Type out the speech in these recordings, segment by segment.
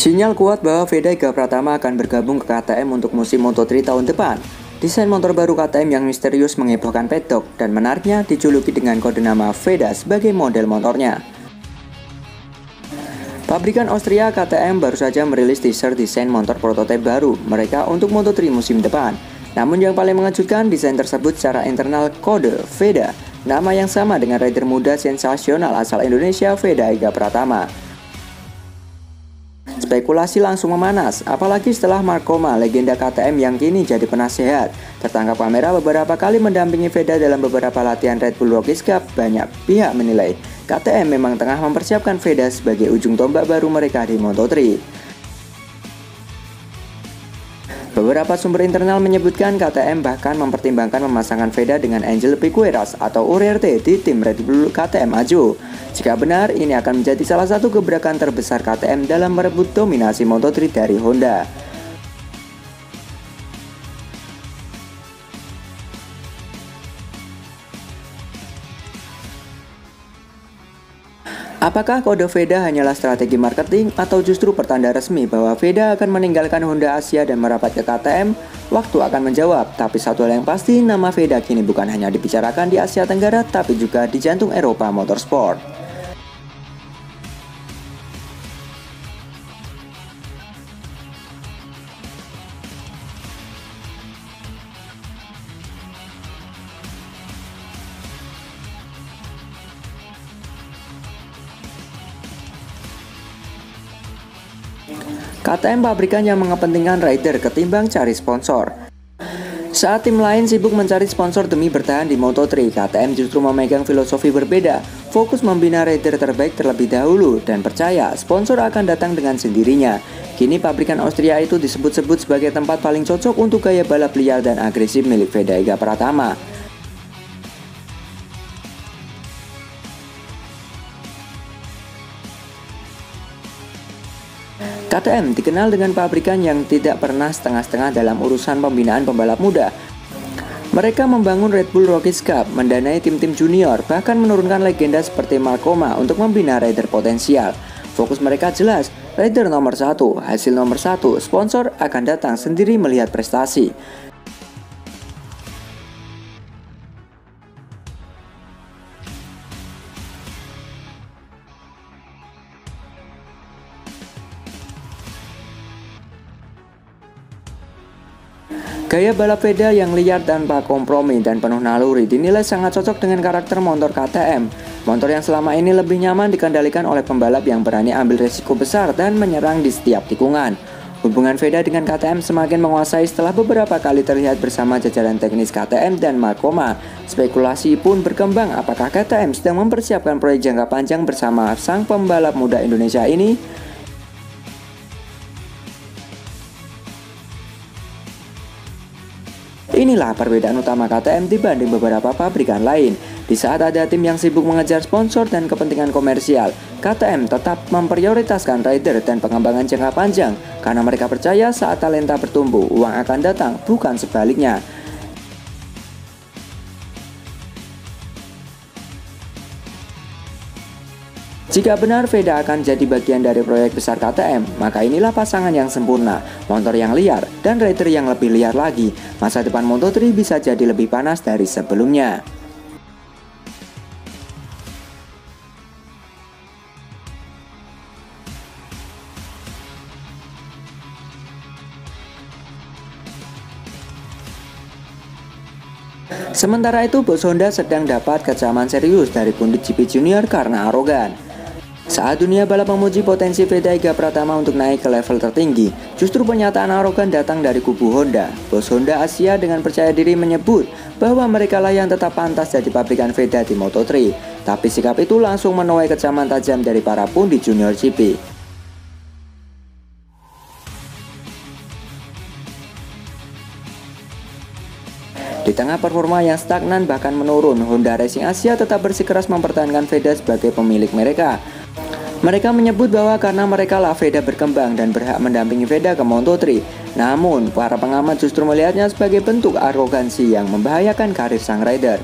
Sinyal kuat bahwa Vega Pratama akan bergabung ke KTM untuk musim Moto3 tahun depan. Desain motor baru KTM yang misterius menghebohkan pedok dan menariknya dijuluki dengan kode nama Veda sebagai model motornya. Pabrikan Austria KTM baru saja merilis teaser desain motor prototipe baru mereka untuk Moto3 musim depan. Namun yang paling mengejutkan, desain tersebut secara internal kode Veda, nama yang sama dengan rider muda sensasional asal Indonesia Vega Pratama. Spekulasi langsung memanas, apalagi setelah Markoma, legenda KTM yang kini jadi penasehat, tertangkap kamera beberapa kali mendampingi Veda dalam beberapa latihan Red Bull Rookies Cup. Banyak pihak menilai KTM memang tengah mempersiapkan Veda sebagai ujung tombak baru mereka di Moto3. Beberapa sumber internal menyebutkan KTM bahkan mempertimbangkan memasangkan Veda dengan Angel Piqueras atau Uriarte di tim Red Bull KTM Ajo. Jika benar, ini akan menjadi salah satu gebrakan terbesar KTM dalam merebut dominasi Moto3 dari Honda. Apakah kode Veda hanyalah strategi marketing atau justru pertanda resmi bahwa Veda akan meninggalkan Honda Asia dan merapat ke KTM? Waktu akan menjawab, tapi satu hal yang pasti, nama Veda kini bukan hanya dibicarakan di Asia Tenggara tapi juga di jantung Eropa Motorsport. KTM pabrikan yang mengepentingkan rider ketimbang cari sponsor. Saat tim lain sibuk mencari sponsor demi bertahan di Moto3, KTM justru memegang filosofi berbeda, fokus membina rider terbaik terlebih dahulu dan percaya sponsor akan datang dengan sendirinya. Kini pabrikan Austria itu disebut-sebut sebagai tempat paling cocok untuk gaya balap liar dan agresif milik Vega Pratama. KTM dikenal dengan pabrikan yang tidak pernah setengah-setengah dalam urusan pembinaan pembalap muda. Mereka membangun Red Bull Rookies Cup, mendanai tim-tim junior, bahkan menurunkan legenda seperti Markoma untuk membina rider potensial. Fokus mereka jelas, rider nomor 1, hasil nomor 1, sponsor akan datang sendiri melihat prestasi. Gaya balap Veda yang liar tanpa kompromi dan penuh naluri dinilai sangat cocok dengan karakter motor KTM. Motor yang selama ini lebih nyaman dikendalikan oleh pembalap yang berani ambil resiko besar dan menyerang di setiap tikungan. Hubungan Veda dengan KTM semakin menguasai setelah beberapa kali terlihat bersama jajaran teknis KTM dan Markoma. Spekulasi pun berkembang apakah KTM sedang mempersiapkan proyek jangka panjang bersama sang pembalap muda Indonesia ini. Inilah perbedaan utama KTM dibanding beberapa pabrikan lain. Di saat ada tim yang sibuk mengejar sponsor dan kepentingan komersial, KTM tetap memprioritaskan rider dan pengembangan jangka panjang karena mereka percaya saat talenta bertumbuh, uang akan datang, bukan sebaliknya. Jika benar Veda akan jadi bagian dari proyek besar KTM, maka inilah pasangan yang sempurna, motor yang liar, dan rider yang lebih liar lagi. Masa depan Moto3 bisa jadi lebih panas dari sebelumnya. Sementara itu, bos Honda sedang dapat kecaman serius dari pundit GP Junior karena arogan. Saat dunia balap memuji potensi Vega Pratama untuk naik ke level tertinggi, justru pernyataan arogan datang dari kubu Honda. Bos Honda Asia dengan percaya diri menyebut bahwa mereka lah yang tetap pantas jadi pabrikan Veda di Moto3. Tapi sikap itu langsung menuai kecaman tajam dari para pundit Junior GP. Di tengah performa yang stagnan bahkan menurun, Honda Racing Asia tetap bersikeras mempertahankan Veda sebagai pemilik mereka. Mereka menyebut bahwa karena mereka lah Veda berkembang dan berhak mendampingi Veda ke Moto3. Namun, para pengamat justru melihatnya sebagai bentuk arogansi yang membahayakan karir sang rider.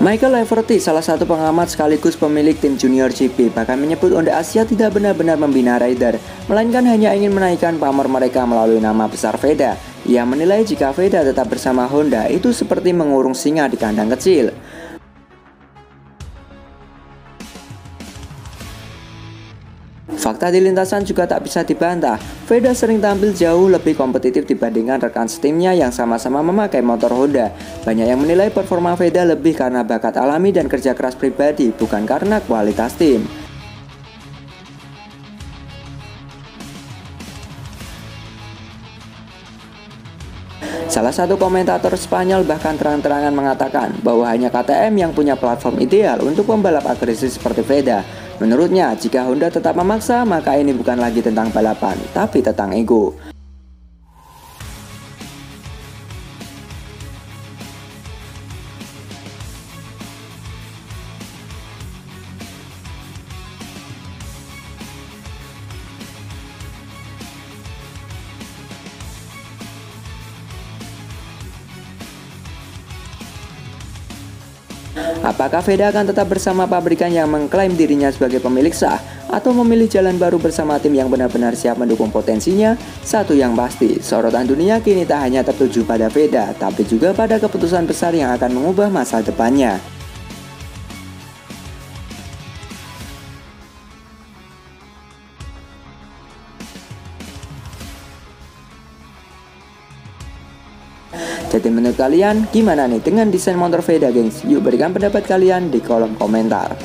Michael Everty, salah satu pengamat sekaligus pemilik tim Junior GP, bahkan menyebut Honda Asia tidak benar-benar membina rider, melainkan hanya ingin menaikkan pamor mereka melalui nama besar VEDA. Ia menilai jika VEDA tetap bersama Honda itu seperti mengurung singa di kandang kecil. Fakta di lintasan juga tak bisa dibantah. VEDA sering tampil jauh lebih kompetitif dibandingkan rekan setimnya yang sama-sama memakai motor Honda. Banyak yang menilai performa VEDA lebih karena bakat alami dan kerja keras pribadi, bukan karena kualitas tim. Salah satu komentator Spanyol bahkan terang-terangan mengatakan bahwa hanya KTM yang punya platform ideal untuk pembalap agresif seperti VEDA. Menurutnya, jika Honda tetap memaksa, maka ini bukan lagi tentang balapan, tapi tentang ego. Apakah VEDA akan tetap bersama pabrikan yang mengklaim dirinya sebagai pemilik sah, atau memilih jalan baru bersama tim yang benar-benar siap mendukung potensinya? Satu yang pasti, sorotan dunia kini tak hanya tertuju pada VEDA, tapi juga pada keputusan besar yang akan mengubah masa depannya. Jadi menurut kalian gimana nih dengan desain motor VEDA, gengs? Yuk berikan pendapat kalian di kolom komentar.